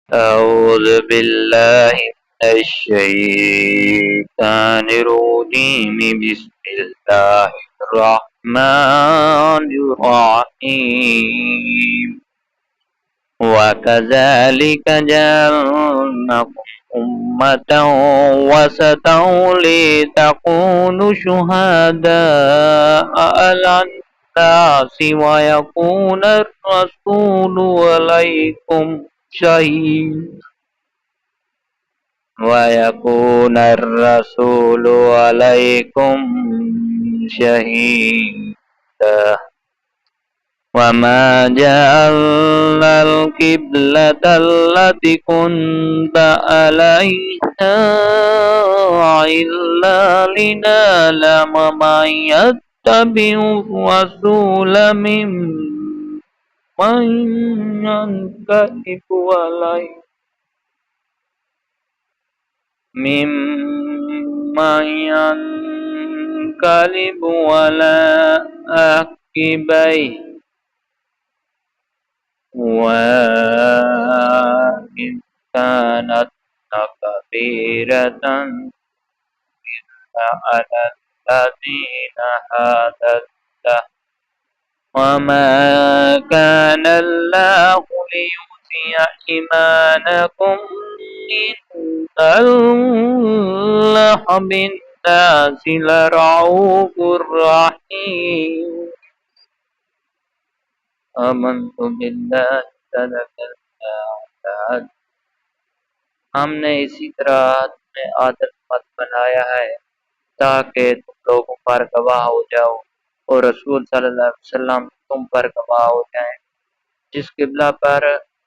أعوذ بالله من الشيطان الرجيم بسم الله الرحمن الرحيم وكذلك جعلناكم أمة وسطا لتكونوا شهداء على الناس ويكون الرسول عليكم شهيدا شهيدا وما جعلنا القبلة التي كنت عليها إلا لنعلم من يتبع الرسول ممن ينقلب عليه ممن ينقلب على عقبيه وإن كانت لكبيرة إلا على الذين هدى الله وما كان الله ليضيع إيمانكم إن الله بالناس لرؤوف رحيم आमंतु बिल्लाहि सदक़ल्लाहु हमने इसी तरह तुम्हें आदतमंद बनाया है ताकि तुम लोगों पर गवाह हो जाओ और रसूल सल्लल्लाहु अलैहि वसल्लम तुम पर गवाह हो जाएं। जिस किबला पर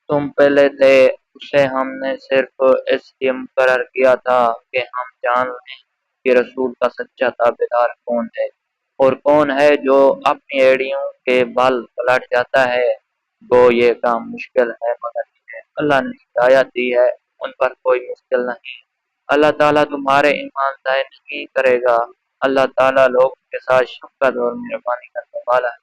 तुम पहले थे उसे हमने सिर्फ इसलिए मुकर्रर किया था कि हम जान लें कि रसूल का सच्चा ताबेदार कौन है और कौन है जो अपनी एड़ियों के बल पलट जाता है। वो ये काम मुश्किल है मगर अल्लाह ने हिदायत दी है, उन पर कोई मुश्किल नहीं। अल्लाह ताला तुम्हारे ईमान ज़ाहिर नहीं करेगा। अल्लाह ताला लोगों के साथ शफ़क़त और मेहरबानी करने वाला है।